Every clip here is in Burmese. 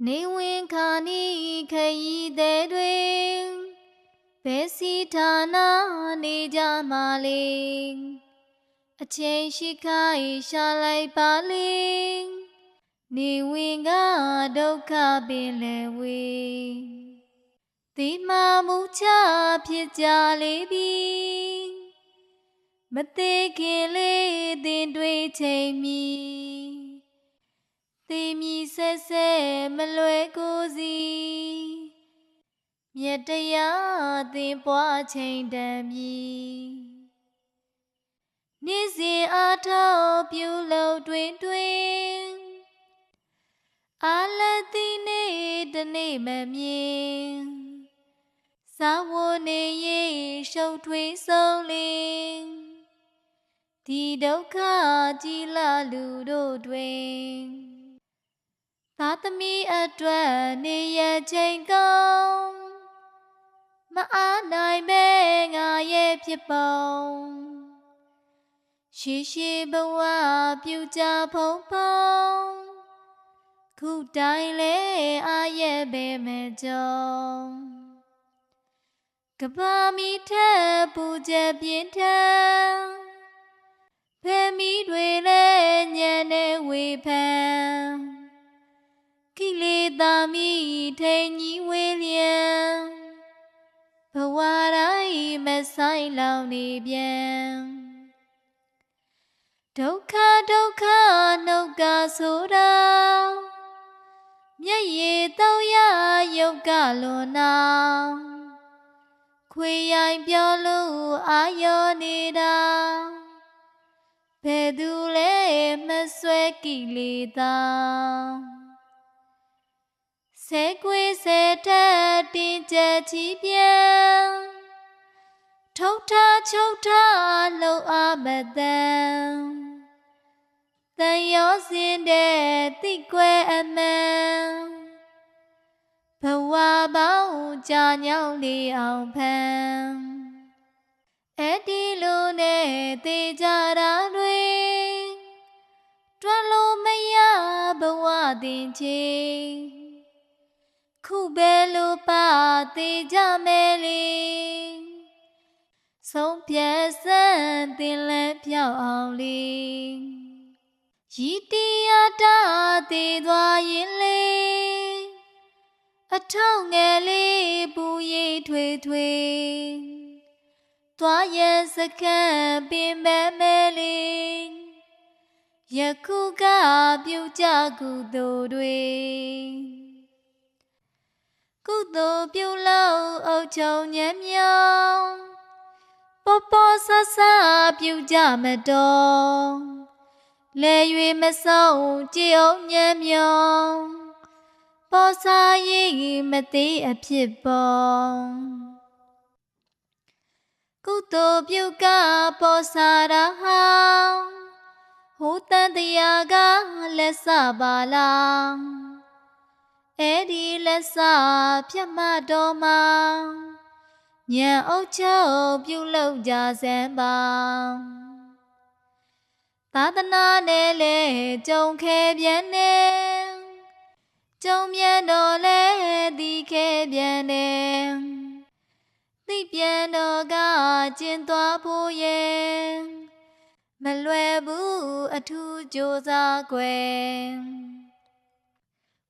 နေဝင်ခါနီခရီးသည်တွေဘယ်စီဌာနနေကြမှာလေအချိန်ရှိခိုင်ရှာလိုက်ပါလေနေဝင်ကဒုက္ခပင်လဲဝေဒီမှာမူချဖြစ်ကြလေပြီမသေးခင်လေးတင်တွေးချိန်မီသေမီဆက်ဆက်မလွယ်ကိုစီမြတ်တရားသင်ပွားချိန်တမ်းမီနေ့စဉ်အားထုတ်ပြုလုပ်တွင်အာလတိနေတနေ့မမြင်သာဝနေရေရှုပ်ထွေးဆုံးလင်းဒီဒုက္ခကြီးလာလူတို့တွင်သာသမီအတွက်နေရချိန်ကောင်းမအားနိုင်ပဲငါရဲ့ဖြစ်ပုံရှိရှိဘဝပြုကြဖုံဖုံခုတိုင်းလဲအားရဲ့ပဲမဲ့ကြောင်းကဘာမီထက်ပူချက်ပြင်းထန်ဖဲမီတွေလဲညံနေဝေဖန်ကိလေသာမီထိန်ကြီးဝေလျံဘဝတိုင်းမဆိုင်လောင်နေပြန်ဒုက္ခနှုတ်ကဆိုတာမျက်ရည်တောက်ရယုတ်ကလွန်နာခွေရိုင်ပြောလို့အာယောနေတာဘယ်သူလဲမဆွဲကိလေသာဆဲကွေးဆဲတက်တင်ကြချီပြန်ထုတ်ထားချုပ်ထားလုံအားမတန်တန်ရောစင်တဲ့တိကွယ်အမှန်ဘဝပေါင်းကြာညောင်းနေအောင်ဖန်အဲ့ဒီလိုနဲ့သေကြတာတွေတွန်းလို့မရဘဝတင်ချေခုပဲလို့ပါသေးကြမယ်လေဆုံးဖြတ်စမ်းတင်လဲပြောင်းအောင်လေရည်တရားတာသေးသွားရင်လေအထောက်ငယ်လေးပူရိပ်ထွေထွေသွားရစကံပင်မဲလေယခုကပြုကြကုသိုလ်တွေကုသိုလ်ပြုလို့အုပ်ချုပ်ညံ့မြောင်းပေါ်ပေါ်ဆဆပြုကြမတော်လဲ၍မဆုံးကြည်အောင်ညံ့မြောင်းပေါ်စားရင်မသေးအဖြစ်ပေါ်ကုသိုလ်ပြုကပေါ်စားတာဟာဟိုတန်တရားကလက်စပါလားအဲ့ဒီလက်စဖြတ်မတော်မှာညံအုပ်ချုပ်ပြုလုပ်ကြစမ်းပါသာသနာနဲ့လေကြုံခဲ့ပြန်နေကြုံမြန်တော်လဲဒီခဲ့ပြန်နေသိပြန်တော်ကကျင်သွားဖို့ရဲ့မလွယ်ဘူးအထူးကြိုးစားွယ်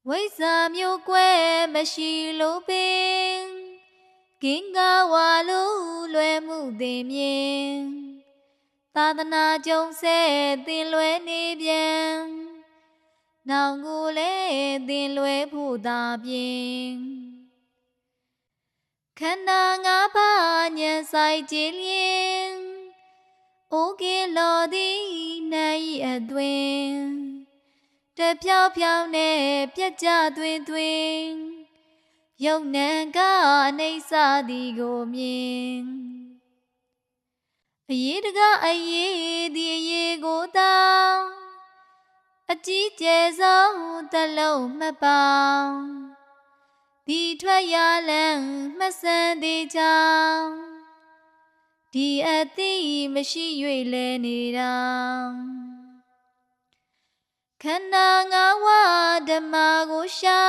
ဝိဇ္ဇာမျိုးကွယ်မရှိလို့ပင်ကင်္ဂဝါလို့လွယ်မှုသိမြင်သာသနာကြုံဆဲသင်လွယ်နေပြန်နောင်ကိုလဲသင်လွယ်ဖို့သာပြင်ခန္ဓာငါးပါးဉာဏ်ဆိုင်ကြည်လျင်အိုးကင်းလော်သည်နိုင်အသွင်တဖြောက်ဖြောက်နဲ့ပြက်ကြသွင်းယုံနံကအနိစ္စသည်ကိုမြင်အရေးတကအရေးဒီအရေးကိုတောင်းအကြီးကျယ်ဆုံးတလုံးမပေါင်းဒီထွက်ရလန်းမဆန်းသေးကြောင်းဒီအသိမရှိ၍လဲနေတာ ခန္ဓာငါးဝါးဓမ္မကိုရှာ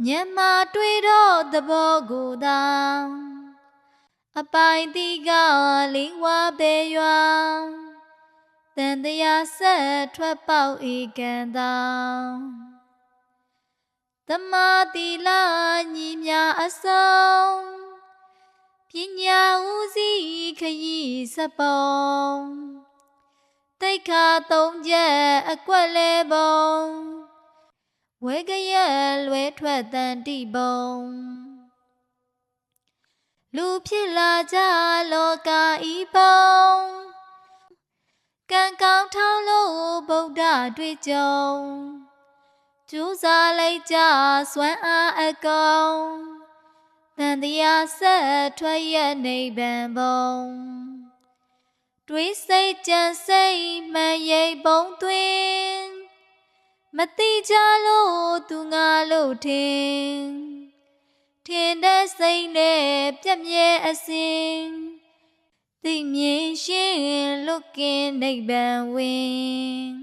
ဉာဏ်မှာတွေ့တော့သဘောကိုသာအပိုင်တိကလေးဝါပဲရွာတန်တရားဆက်ထွက်ပေါက်ဧကံသာသမာတိလာညီမြအစုံပညာဦးစီးခရီးစပုံတိတ်ခါသုံးချက်အကွက်လဲပုံဝေကရက်လွဲထွက်တန်တိပုံလူဖြစ်လာကြလောကဤပုံကံကောင်းထောင်းလို့ဗုဒ္ဓတွေ့ကြုံကျူးစာလိုက်ကြစွမ်းအားအကုန်တန်တရားဆက်ထွက်ရနိဗ္ဗာန်ဘုံတွေးစိတ်ကြံစိတ်မှန်ရိပ်ပုံသွင်းမတိကြလို့သူငါလို့ထင်တဲ့စိတ်နဲ့ပြည့်မြဲအစဉ်သိမြင်ရှင်းလွတ်ကင်းနိဗ္ဗာန်ဝင်